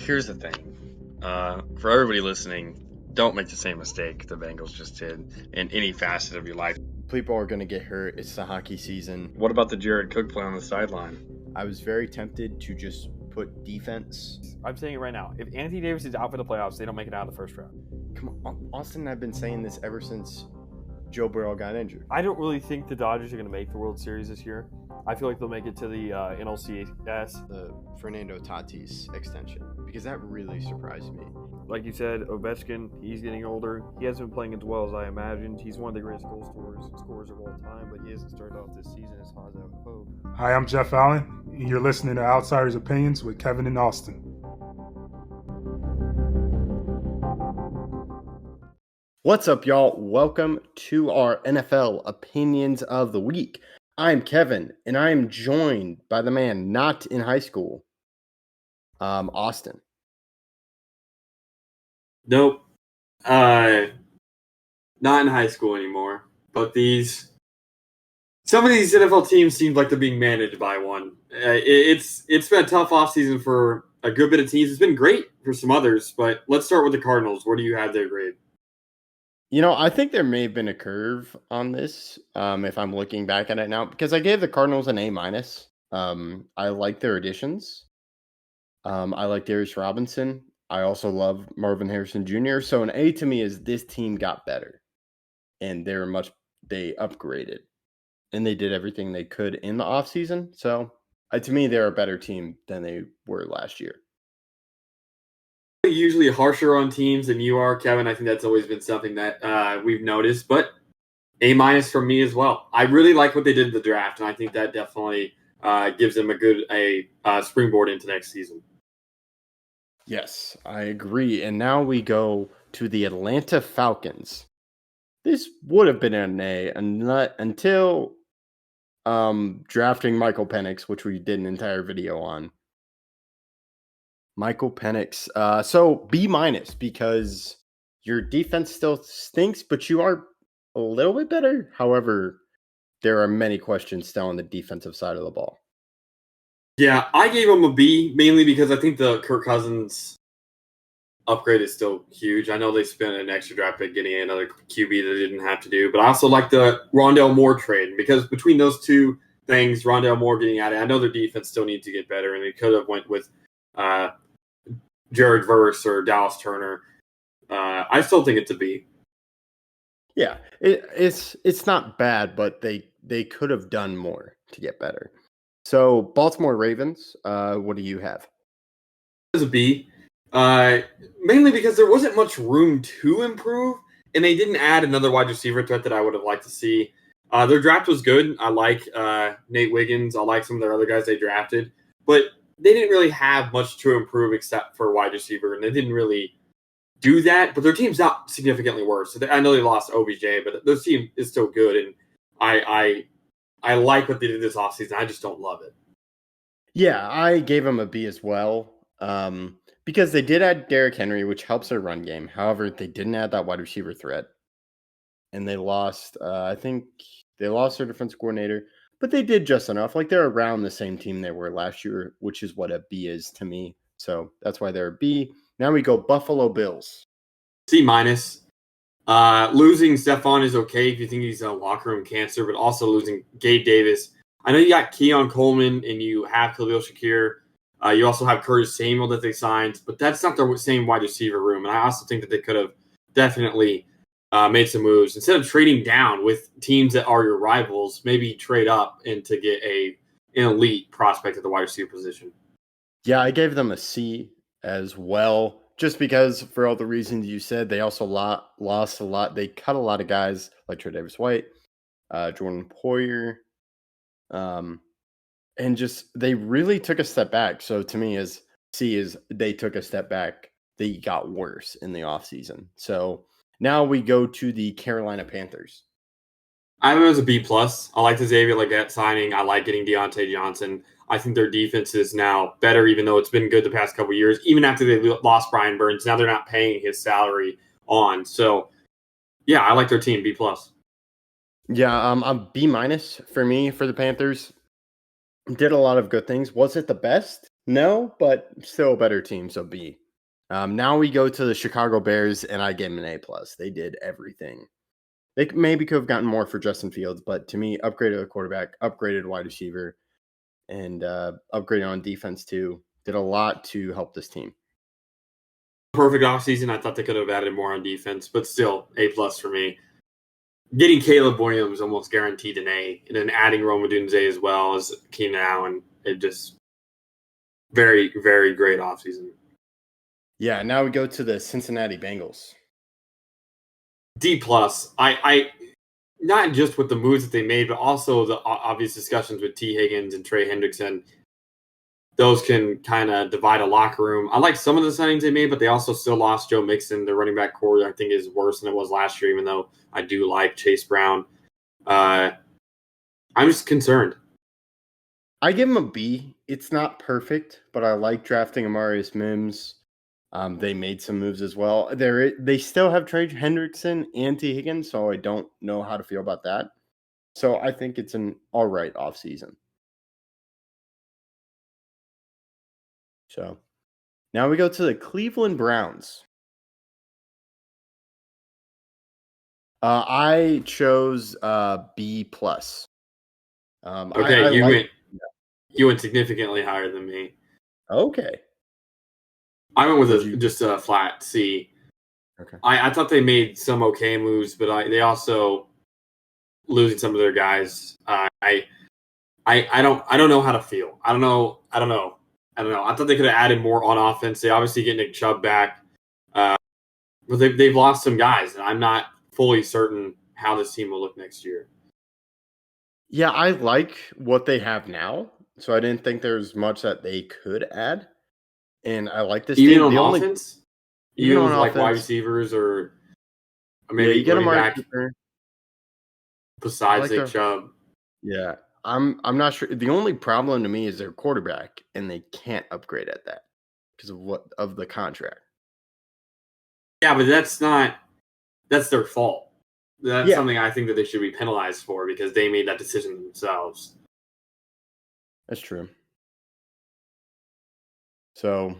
here's the thing. For everybody listening, don't make the same mistake the Bengals just did in any facet of your life. People are going to get hurt. It's the hockey season. What about the Jared Cook play on the sideline? I was very tempted to just put defense. I'm saying it right now. If Anthony Davis is out for the playoffs, they don't make it out of the first round. Come on, Austin and I have been saying this ever since Joe Burrow got injured. I don't really think the Dodgers are going to make the World Series this year. I feel like they'll make it to the NLCS. The Fernando Tatis extension, because that really surprised me. Like you said, Ovechkin, he's getting older. He hasn't been playing as well as I imagined. He's one of the greatest goal scorers of all time, but he hasn't started off this season as hot as I would hope. Hi, I'm Jeff Allen, and you're listening to Outsiders Opinions with Kevin and Austin. What's up, y'all? Welcome to our NFL Opinions of the Week. I'm Kevin, and I am joined by the man not in high school, Austin. Nope. Not in high school anymore. But some of these NFL teams seem like they're being managed by one. It's been a tough offseason for a good bit of teams. It's been great for some others, but let's start with the Cardinals. Where do you have their grade? You know, I think there may have been a curve on this, if I'm looking back at it now, because I gave the Cardinals an A-. I like their additions. I like Darius Robinson. I also love Marvin Harrison Jr. So an A to me is this team got better, and they upgraded, and they did everything they could in the offseason. So to me, they're a better team than they were last year. Usually harsher on teams than you are, Kevin. I think that's always been something that we've noticed, but A- from me as well. I really like what they did in the draft, and I think that definitely gives them a good springboard into next season. Yes, I agree. And now we go to the Atlanta Falcons. This would have been an A until drafting Michael Penix, which we did an entire video on. Michael Penix. So B- because your defense still stinks, but you are a little bit better. However, there are many questions still on the defensive side of the ball. Yeah, I gave him a B, mainly because I think the Kirk Cousins upgrade is still huge. I know they spent an extra draft pick getting another QB that they didn't have to do, but I also like the Rondale Moore trade, because between those two things, Rondale Moore getting added, I know their defense still needs to get better, and they could have went with Jared Verse or Dallas Turner. I still think it's a B. Yeah, it's not bad, but they could have done more to get better. So Baltimore Ravens, what do you have? It's a B, mainly because there wasn't much room to improve, and they didn't add another wide receiver threat that I would have liked to see. Their draft was good. I like Nate Wiggins. I like some of their other guys they drafted, but they didn't really have much to improve except for wide receiver, and they didn't really do that. But their team's not significantly worse. So I know they lost OBJ, but their team is still good, and I like what they did this offseason. I just don't love it. Yeah, I gave them a B as well, because they did add Derrick Henry, which helps their run game. However, they didn't add that wide receiver threat, and they lost. I think they lost their defense coordinator. But they did just enough. Like, they're around the same team they were last year, which is what a B is to me. So that's why they're a B. Now we go Buffalo Bills. C-. Losing Stephon is okay if you think he's a locker room cancer, but also losing Gabe Davis. I know you got Keon Coleman and you have Khalil Shakir. You also have Curtis Samuel that they signed, but that's not the same wide receiver room. And I also think that they could have definitely made some moves. Instead of trading down with teams that are your rivals, maybe trade up and to get an elite prospect at the wide receiver position. Yeah, I gave them a C as well, just because for all the reasons you said. They also lost a lot. They cut a lot of guys like Tre'Davious White, Jordan Poyer, and just they really took a step back. So to me, as C is they took a step back. They got worse in the offseason. So now we go to the Carolina Panthers. I have it as a B+. I like the Xavier Legette signing. I like getting Deontay Johnson. I think their defense is now better, even though it's been good the past couple of years. Even after they lost Brian Burns, now they're not paying his salary on. So, yeah, I like their team, B+. Yeah, a B- for me for the Panthers. Did a lot of good things. Was it the best? No, but still a better team, so B. Now we go to the Chicago Bears, and I give them an A+. They did everything. They maybe could have gotten more for Justin Fields, but to me, upgraded a quarterback, upgraded wide receiver, and upgraded on defense too. Did a lot to help this team. Perfect offseason. I thought they could have added more on defense, but still A+ for me. Getting Caleb Williams almost guaranteed an A, and then adding Rome Odunze as well as Keenan Allen. It just very, very great offseason. Yeah, now we go to the Cincinnati Bengals. D+. I not just with the moves that they made, but also the obvious discussions with T. Higgins and Trey Hendrickson. Those can kind of divide a locker room. I like some of the signings they made, but they also still lost Joe Mixon. The running back core, I think, is worse than it was last year, even though I do like Chase Brown. I'm just concerned. I give him a B. It's not perfect, but I like drafting Amarius Mims. They made some moves as well. They still have Trey Hendrickson and T. Higgins, so I don't know how to feel about that. So I think it's an all right offseason. So now we go to the Cleveland Browns. I chose B+. Okay, you went significantly higher than me. Okay. I went with just a flat C. Okay. I thought they made some okay moves, but they also losing some of their guys. I don't know how to feel. I don't know. I thought they could have added more on offense. They obviously get Nick Chubb back, but they've lost some guys, and I'm not fully certain how this team will look next year. Yeah, I like what they have now, so I didn't think there's much that they could add. And I like this Even team. on offense? Even with like wide receivers or maybe you get running back besides like Nick Chubb. Yeah, I'm not sure. The only problem to me is their quarterback, and they can't upgrade at that because of the contract. Yeah, but that's their fault. That's something I think that they should be penalized for because they made that decision themselves. That's true. So,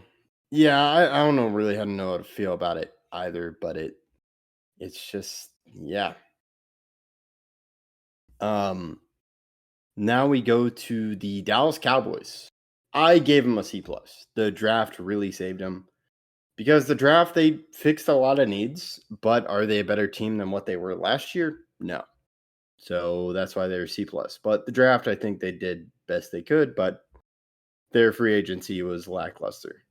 yeah, I don't know really how to feel about it either, but it's just, yeah. Now we go to the Dallas Cowboys. I gave them a C+. The draft really saved them because the draft, they fixed a lot of needs, but are they a better team than what they were last year? No. So that's why they're C+. But the draft, I think they did best they could, but their free agency was lackluster.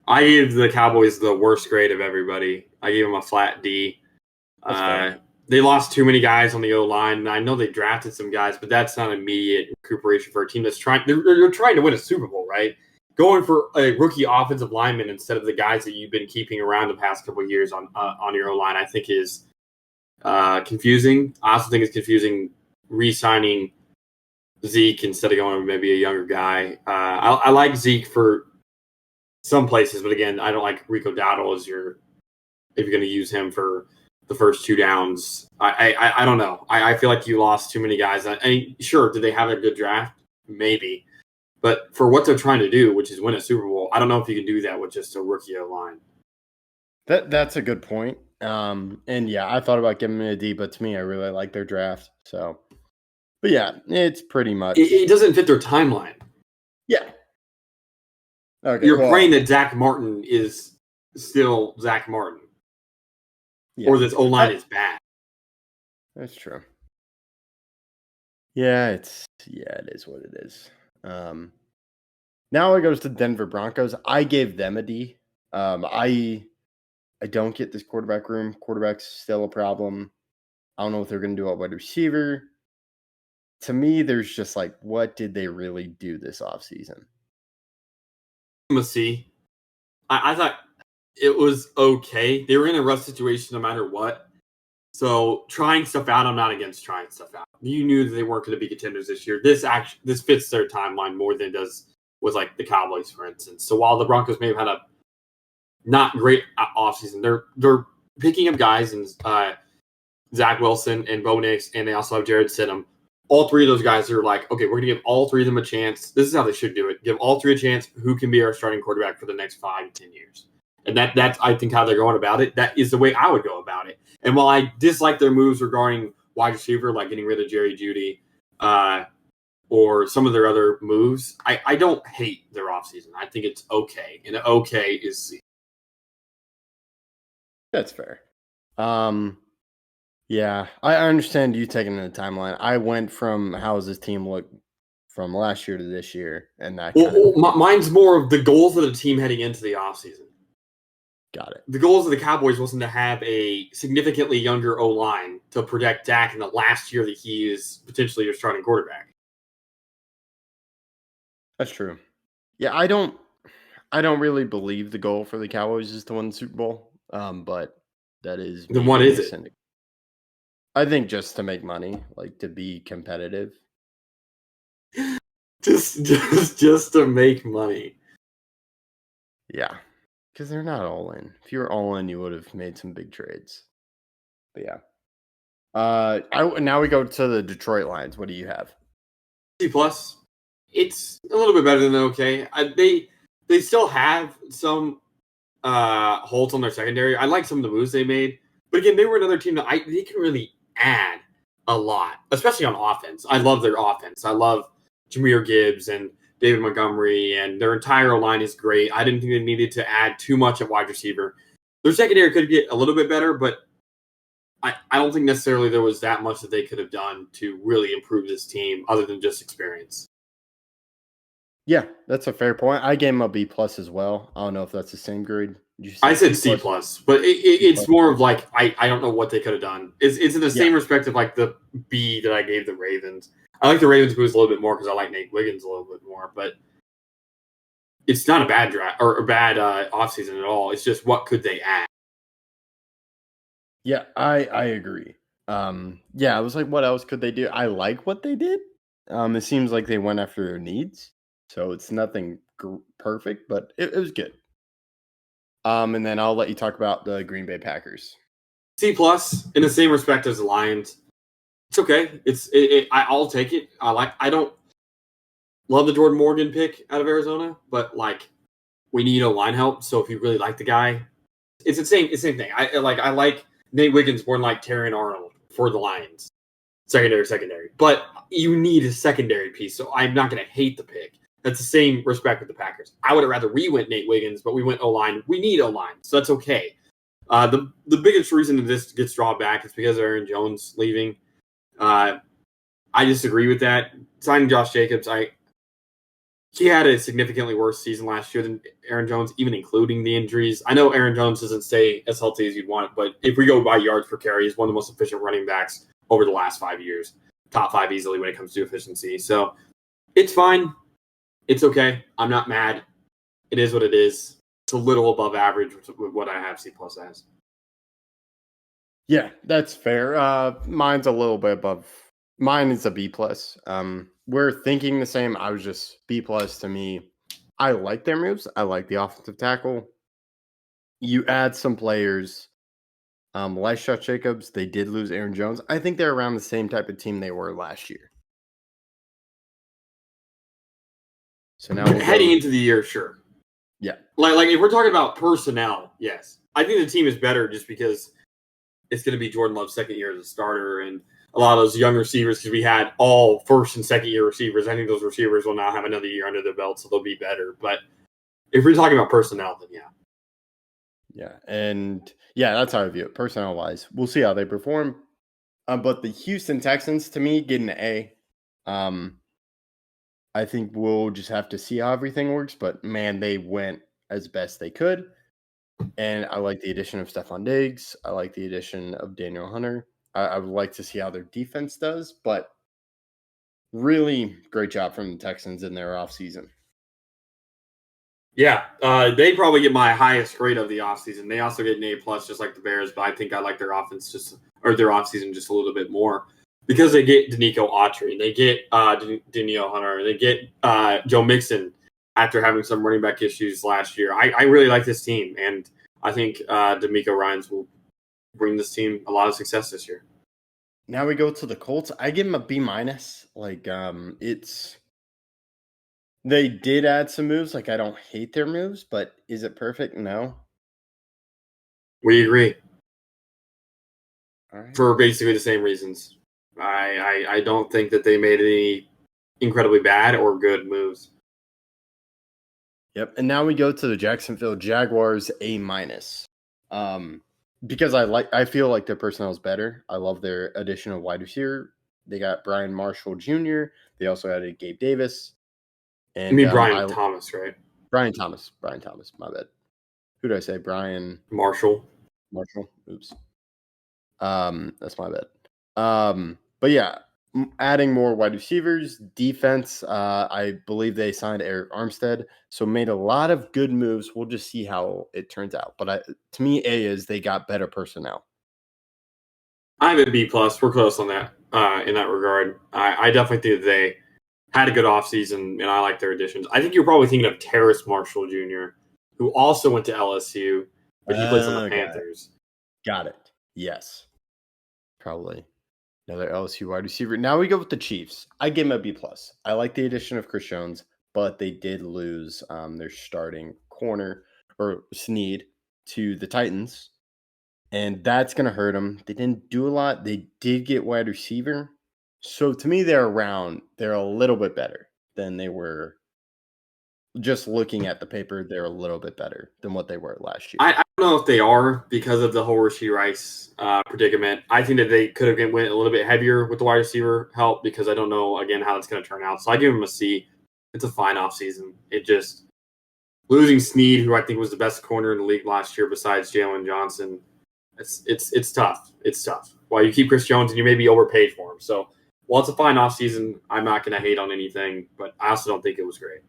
I gave the Cowboys the worst grade of everybody. I gave them a flat D. They lost too many guys on the O-line, and I know they drafted some guys, but that's not immediate recuperation for a team that's trying. They're trying to win a Super Bowl, right? Going for a rookie offensive lineman instead of the guys that you've been keeping around the past couple of years on your O-line, I think is confusing. I also think it's confusing re-signing Zeke instead of going with maybe a younger guy. I like Zeke for some places, but again, I don't like Rico Dowdle if you're going to use him for the first two downs. I don't know. I feel like you lost too many guys. Sure, did they have a good draft? Maybe. But for what they're trying to do, which is win a Super Bowl, I don't know if you can do that with just a rookie line. That's a good point. And yeah, I thought about giving it a D, but to me, I really like their draft. So, but yeah, it's pretty much. It doesn't fit their timeline. Yeah. Okay. You're praying that Zach Martin is still Zach Martin. Yeah. Or this O-line is bad. That's true. Yeah, it is what it is. Now it goes to Denver Broncos. I gave them a D. I don't get this quarterback room. Quarterback's still a problem. I don't know what they're going to do at wide receiver. To me, there's just like, what did they really do this offseason? Let's see. I thought it was okay. They were in a rough situation no matter what. So trying stuff out, I'm not against trying stuff out. You knew that they weren't going to be contenders this year. This fits their timeline more than it does with like the Cowboys, for instance. So while the Broncos may have had a not great offseason, they're picking up guys and Zach Wilson and Bo Nix, and they also have Jared Stidham, all three of those guys are like, okay, we're going to give all three of them a chance. This is how they should do it. Give all three a chance. Who can be our starting quarterback for the next 5 to 10 years? And that's, I think, how they're going about it. That is the way I would go about it. And while I dislike their moves regarding wide receiver, like getting rid of Jerry Jeudy, or some of their other moves, I don't hate their offseason. I think it's okay. And okay is C. That's fair. Yeah, I understand you taking the timeline. I went from how does this team look from last year to this year, and that kind of Mine's more of the goals of the team heading into the offseason. got it. The goals of the Cowboys wasn't to have a significantly younger O-line to protect Dak in the last year that he is potentially your starting quarterback. That's true. Yeah, I don't really believe the goal for the Cowboys is to win the Super Bowl. But that is Then what is it? I think just to make money, like to be competitive. Just to make money. Yeah, because they're not all in. If you were all in, you would have made some big trades. But yeah, now we go to the Detroit Lions. What do you have? C+. It's a little bit better than okay. They still have some holes on their secondary. I like some of the moves they made, but again, they were another team that they can really add a lot, especially on offense. I love their offense. I love Jahmyr Gibbs and David Montgomery, and their entire line is great. I didn't think they needed to add too much at wide receiver. Their secondary could get a little bit better, but I don't think necessarily there was that much that they could have done to really improve this team other than just experience. Yeah, that's a fair point. I gave him a B+ as well. I don't know if that's the same grade. I said C+, but it's more of like I don't know what they could have done. It's in the same respect of like the B that I gave the Ravens. I like the Ravens boost a little bit more because I like Nate Wiggins a little bit more, but it's not a bad draft or a bad offseason at all. It's just what could they add? Yeah, I agree. Yeah, I was like, what else could they do? I like what they did. It seems like they went after their needs, so it's nothing perfect, but it was good. And then I'll let you talk about the Green Bay Packers. C+ in the same respect as the Lions. It's okay. I'll take it. I don't love the Jordan Morgan pick out of Arizona, but like we need line help. So if you really like the guy, it's the same thing. I like Nate Wiggins more than like Terrion Arnold for the Lions. Secondary. But you need a secondary piece, so I'm not going to hate the pick. That's the same respect with the Packers. I would have rather we went Nate Wiggins, but we went O-line. We need O-line, so that's okay. The biggest reason that this gets drawn back is because of Aaron Jones leaving. I disagree with that. Signing Josh Jacobs, he had a significantly worse season last year than Aaron Jones, even including the injuries. I know Aaron Jones doesn't stay as healthy as you'd want, but if we go by yards per carry, he's one of the most efficient running backs over the last 5 years. Top 5 easily when it comes to efficiency. So it's fine. It's okay. I'm not mad. It is what it is. It's a little above average with what I have C+ as. Yeah, that's fair. Mine's a little bit above. Mine is a B+. We're thinking the same. I was just B+ to me. I like their moves. I like the offensive tackle. You add some players. Like Josh Jacobs, they did lose Aaron Jones. I think they're around the same type of team they were last year. So now heading into the year, sure. Yeah. Like if we're talking about personnel, yes. I think the team is better just because it's going to be Jordan Love's second year as a starter and a lot of those young receivers, because we had all first and second year receivers. I think those receivers will now have another year under their belt, so they'll be better. But if we're talking about personnel, then yeah. Yeah, and yeah, that's how I view it, personnel-wise. We'll see how they perform. But the Houston Texans, to me, get an A. I think we'll just have to see how everything works. But, man, they went as best they could. And I like the addition of Stephon Diggs. I like the addition of Daniel Hunter. I would like to see how their defense does. But really great job from the Texans in their offseason. Yeah, they probably get my highest grade of the offseason. They also get an A+, just like the Bears, but I think I like their offense their offseason just a little bit more because they get Danico Autry, they get Danielle Hunter, they get Joe Mixon after having some running back issues last year. I really like this team, and I think D'Amico Ryans will bring this team a lot of success this year. Now we go to the Colts. I give them a B minus. Like, they did add some moves. Like, I don't hate their moves, but is it perfect? No. We agree All right. for basically the same reasons. I don't think that they made any incredibly bad or good moves. Yep. And now we go to the Jacksonville Jaguars A minus. Because I feel like their personnel is better. I love their addition of wide receiver. They got Brian Marshall Jr. They also added Gabe Davis. And I mean, Brian Thomas, right? Brian Thomas. My bad. Who did I say? Brian Marshall. Oops. That's my bad. But yeah, adding more wide receivers, defense. I believe they signed Eric Armstead, so made a lot of good moves. We'll just see how it turns out. But to me, A is they got better personnel. I have a B plus. We're close on that in that regard. I definitely think that they had a good offseason, and I like their additions. I think you're probably thinking of Terrace Marshall Jr., who also went to LSU, but he plays on the Panthers. Got it. Yes. Probably another LSU wide receiver. Now we go with the Chiefs. I give them a B plus. I like the addition of Chris Jones, but they did lose their starting corner or Snead to the Titans, and that's going to hurt them. They didn't do a lot. They did get wide receiver. So to me, they're a little bit better than they were. Just looking at the paper, they're a little bit better than what they were last year. I don't know if they are because of the whole Rashee Rice predicament. I think that they could have went a little bit heavier with the wide receiver help because I don't know, again, how it's going to turn out. So I give them a C. It's a fine offseason. It just losing Snead, who I think was the best corner in the league last year besides Jalen Johnson, it's tough. It's tough. While you keep Chris Jones and you may be overpaid for him. So while it's a fine offseason, I'm not going to hate on anything, but I also don't think it was great.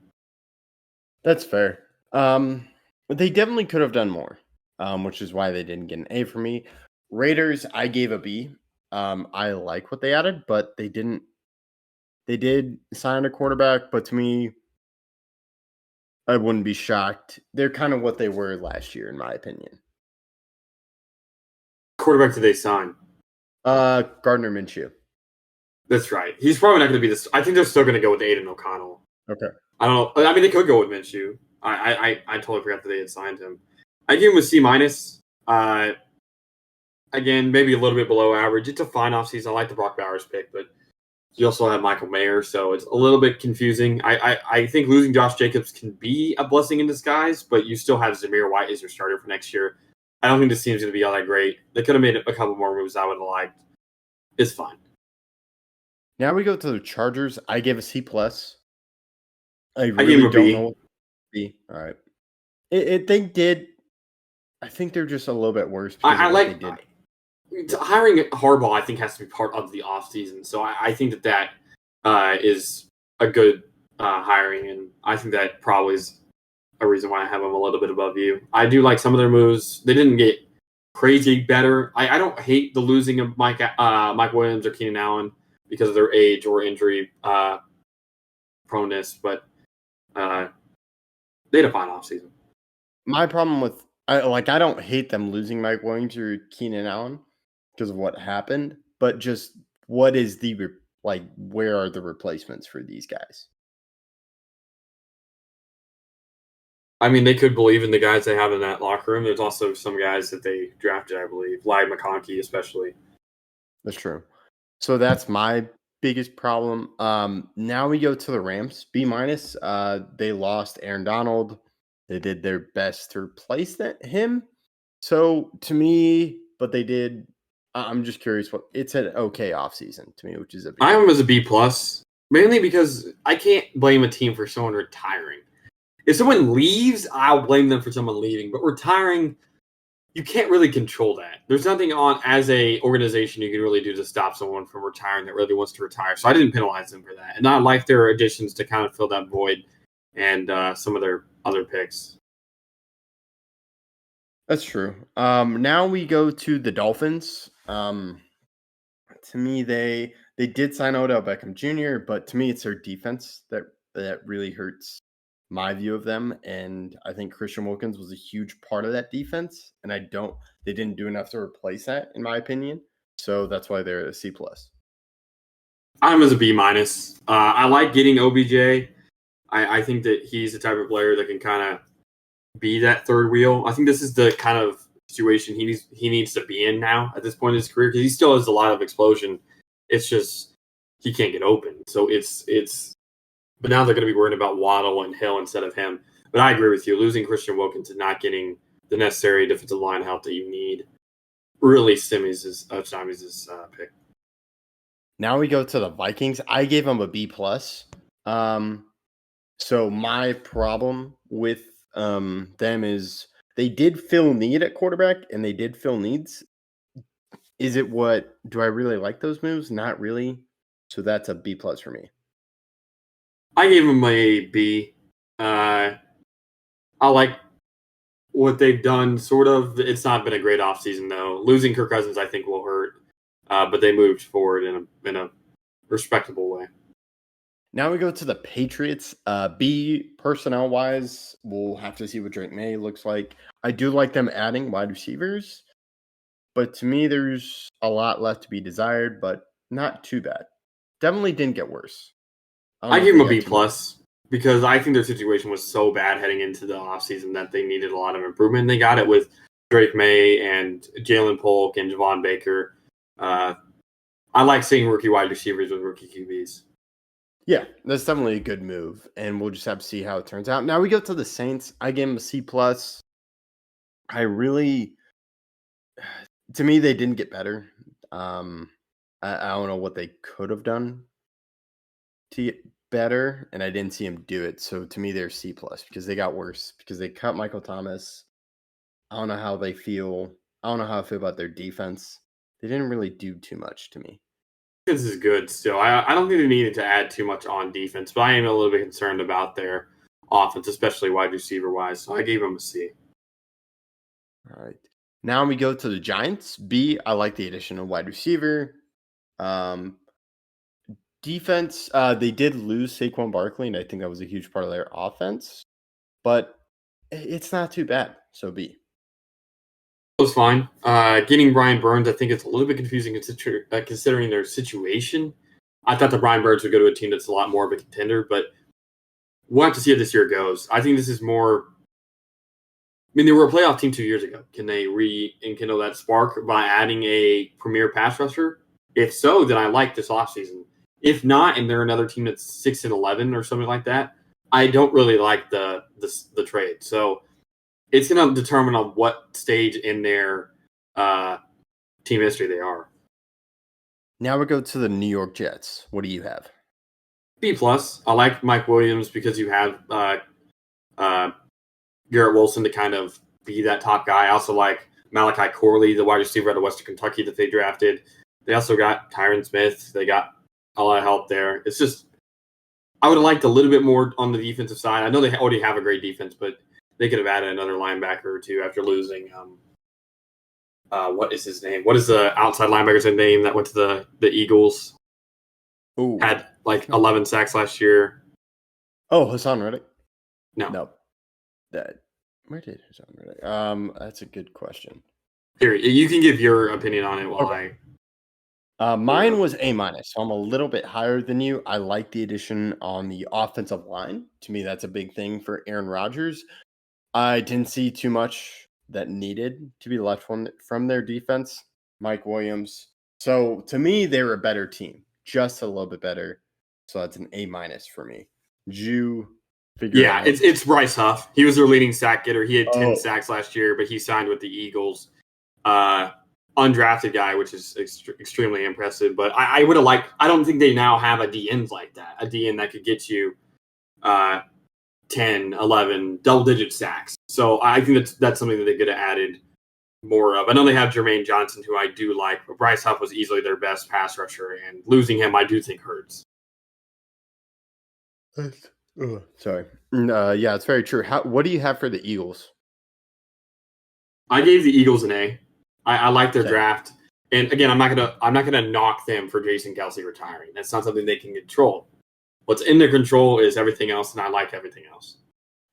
That's fair. They definitely could have done more, which is why they didn't get an A for me. Raiders, I gave a B. I like what they added, but they didn't. They did sign a quarterback, but to me, I wouldn't be shocked. They're kind of what they were last year, in my opinion. Quarterback did they sign? Gardner Minshew. That's right. He's probably not going to be this. I think they're still going to go with Aiden O'Connell. Okay. I don't know. I mean, they could go with Minshew. I totally forgot that they had signed him. I give him a C minus. Again, maybe a little bit below average. It's a fine offseason. I like the Brock Bowers pick, but you also have Michael Mayer, so it's a little bit confusing. I think losing Josh Jacobs can be a blessing in disguise, but you still have Zamir White as your starter for next year. I don't think this team's going to be all that great. They could have made a couple more moves I would have liked. It's fine. Now we go to the Chargers. I gave a C plus. I gave really him a don't B. know. B. All right. They did. I think they're just a little bit worse. I like they did. Hiring Harbaugh, I think, has to be part of the offseason. So I think that is a good hiring, and I think that probably is a reason why I have them a little bit above you. I do like some of their moves. They didn't get crazy better. I don't hate the losing of Mike Williams or Keenan Allen because of their age or injury proneness, but they had a fine offseason. My problem with I don't hate them losing Mike Williams or Keenan Allen because of what happened, but just what is where are the replacements for these guys? I mean, they could believe in the guys they have in that locker room. There's also some guys that they drafted, I believe, like McConkey especially. That's true. So that's my biggest problem. Now we go to the Rams. B minus. They lost Aaron Donald. They did their best to replace him. So to me, but they did. I'm just curious. It's an okay offseason to me, which is I have them as a B plus, mainly because I can't blame a team for someone retiring. If someone leaves, I'll blame them for someone leaving. But retiring, you can't really control that. There's nothing on as a organization you can really do to stop someone from retiring that really wants to retire. So I didn't penalize them for that. And I like their additions to kind of fill that void and some of their other picks. That's true. Now we go to the Dolphins. To me, they did sign Odell Beckham Jr., but to me, it's their defense that really hurts my view of them. And I think Christian Wilkins was a huge part of that defense. And they didn't do enough to replace that, in my opinion. So that's why they're a C plus. I'm as a B minus. I like getting OBJ. I think that he's the type of player that can kind of be that third wheel. I think this is the kind of situation he needs to be in now at this point in his career because he still has a lot of explosion. It's just he can't get open. So it's. But now they're going to be worrying about Waddle and Hill instead of him. But I agree with you. Losing Christian Wilkins and not getting the necessary defensive line help that you need really stymies his pick. Now we go to the Vikings. I gave them a B plus. So my problem with them is they did fill need at quarterback and they did fill needs. Do I really like those moves? Not really. So that's a B plus for me. I gave them a B. I like what they've done, sort of. It's not been a great offseason, though. Losing Kirk Cousins, I think, will hurt. But they moved forward in a respectable way. Now we go to the Patriots. B, personnel-wise, we'll have to see what Drake May looks like. I do like them adding wide receivers, but to me, there's a lot left to be desired, but not too bad. Definitely didn't get worse. I give them a B plus because I think their situation was so bad heading into the offseason that they needed a lot of improvement. They got it with Drake May and Jalen Polk and Javon Baker. I like seeing rookie wide receivers with rookie QBs. Yeah, that's definitely a good move, and we'll just have to see how it turns out. Now we go to the Saints. I gave them a C plus. To me, they didn't get better. I don't know what they could have done to get better, and I didn't see him do it. So to me, they're C plus because they got worse because they cut Michael Thomas. I don't know how they feel. I don't know how I feel about their defense. They didn't really do too much to me. Defense is good still. I don't think they needed to add too much on defense, but I am a little bit concerned about their offense, especially wide receiver wise. So I gave them a C. All right. Now we go to the Giants. B, I like the addition of wide receiver. Defense, they did lose Saquon Barkley, and I think that was a huge part of their offense. But it's not too bad. So B. It was fine. Getting Brian Burns, I think it's a little bit confusing considering their situation. I thought that Brian Burns would go to a team that's a lot more of a contender, but we'll have to see how this year goes. I think this is more. I mean, they were a playoff team 2 years ago. Can they rekindle that spark by adding a premier pass rusher? If so, then I like this offseason. If not, and they're another team that's 6-11 or something like that, I don't really like the trade. So it's going to determine on what stage in their team history they are. Now we go to the New York Jets. What do you have? B plus. I like Mike Williams because you have Garrett Wilson to kind of be that top guy. I also like Malachi Corley, the wide receiver out of Western Kentucky that they drafted. They also got Tyron Smith. They got a lot of help there. It's just I would have liked a little bit more on the defensive side. I know they already have a great defense, but they could have added another linebacker or two after losing. What is his name? What is the outside linebacker's name that went to the Eagles? Ooh. Had like 11 sacks last year. Oh, Hassan Reddick? No. Where did Hassan Reddick? That's a good question. Here, you can give your opinion on it while Okay. Mine was A minus, so I'm a little bit higher than you. I like the addition on the offensive line. To me, that's a big thing for Aaron Rodgers. I didn't see too much that needed to be left from their defense. Mike Williams. So to me, they were a better team, just a little bit better. So that's an A minus for me. Did you figure it out? It's Bryce Huff. He was their leading sack getter. He had 10 sacks last year, but he signed with the Eagles. Undrafted guy, which is extremely impressive. But I would have liked. I don't think they now have a DN like that. A DN that could get you 10, 11, double-digit sacks. So I think that's something that they could have added more of. I know they have Jermaine Johnson, who I do like, but Bryce Huff was easily their best pass rusher, and losing him, I do think hurts. Sorry. Yeah, it's very true. What do you have for the Eagles? I gave the Eagles an A. I like their draft, and again, I'm not gonna knock them for Jason Kelce retiring. That's not something they can control. What's in their control is everything else, and I like everything else.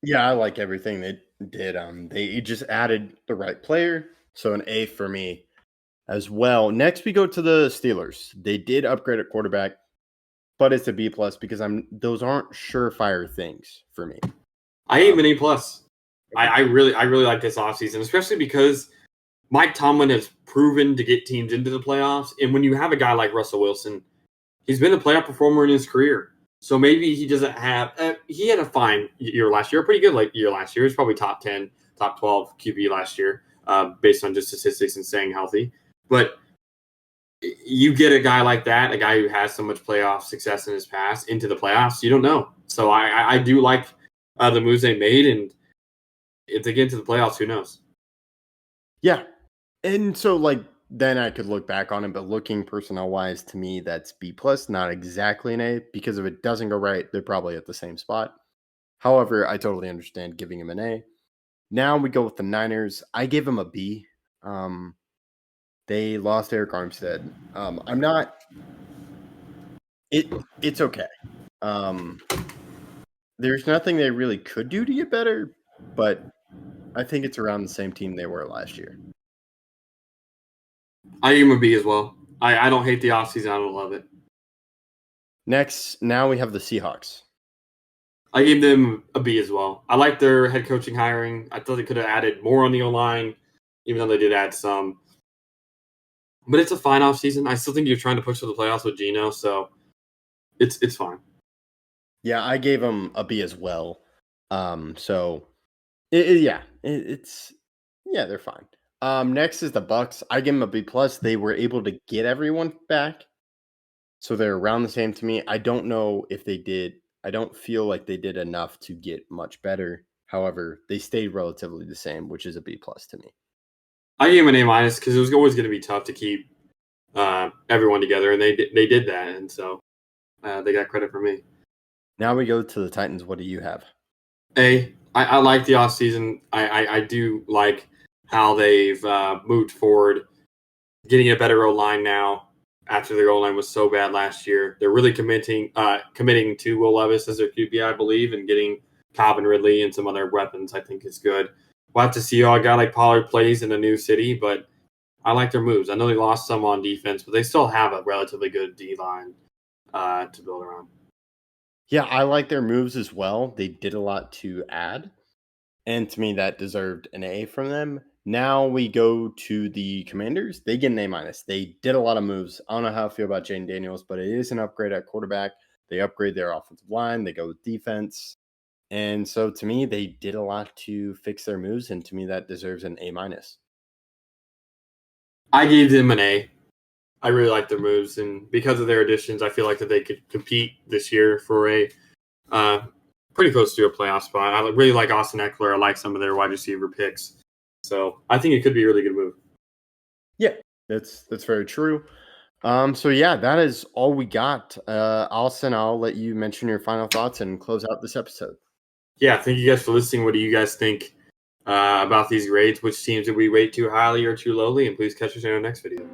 Yeah, I like everything they did. They just added the right player, so an A for me. as well. Next, we go to the Steelers. They did upgrade at quarterback, but it's a B plus because those aren't surefire things for me. I gave him an A plus. I really like this offseason, especially because Mike Tomlin has proven to get teams into the playoffs. And when you have a guy like Russell Wilson, he's been a playoff performer in his career. So maybe he doesn't have he had a fine year last year, a pretty good year last year. He's probably top 10, top 12 QB last year, based on just statistics and staying healthy. But you get a guy like that, a guy who has so much playoff success in his past, into the playoffs, you don't know. So I do like the moves they made, and if they get into the playoffs, who knows? Yeah. And so, then I could look back on it, but looking personnel-wise, to me, that's B+, not exactly an A, because if it doesn't go right, they're probably at the same spot. However, I totally understand giving him an A. Now we go with the Niners. I gave him a B. They lost Eric Armstead. It's okay. There's nothing they really could do to get better, but I think it's around the same team they were last year. I gave him a B as well. I don't hate the offseason. I don't love it. Next, now we have the Seahawks. I gave them a B as well. I like their head coaching hiring. I thought they could have added more on the O-line, even though they did add some. But it's a fine offseason. I still think you're trying to push to the playoffs with Geno, so it's fine. Yeah, I gave them a B as well. So they're fine. Next is the Bucks. I give them a B+. They were able to get everyone back, so they're around the same to me. I don't know if they did. I don't feel like they did enough to get much better. However, they stayed relatively the same, which is a B+ to me. I gave them an A- because it was always going to be tough to keep everyone together, and they did that, and so they got credit for me. Now we go to the Titans. What do you have? I like the offseason. I do like how they've moved forward, getting a better O-line now after their O-line was so bad last year. They're really committing to Will Levis as their QB, I believe, and getting Calvin Ridley and some other weapons, I think is good. We'll have to see how a guy like Pollard plays in a new city, but I like their moves. I know they lost some on defense, but they still have a relatively good D-line to build around. Yeah, I like their moves as well. They did a lot to add, and to me, that deserved an A from them. Now we go to the Commanders. They get an A-. They did a lot of moves. I don't know how I feel about Jaden Daniels, but it is an upgrade at quarterback. They upgrade their offensive line. They go with defense. And so to me, they did a lot to fix their moves, and to me, that deserves an A-. I gave them an A. I really like their moves, and because of their additions, I feel like that they could compete this year for a pretty close to a playoff spot. I really like Austin Eckler. I like some of their wide receiver picks, so I think it could be a really good move. Yeah, that's very true. So yeah, that is all we got. Austin, I'll let you mention your final thoughts and close out this episode. Yeah, thank you guys for listening. What do you guys think about these grades? Which teams did we rate too highly or too lowly? And please catch us in our next video.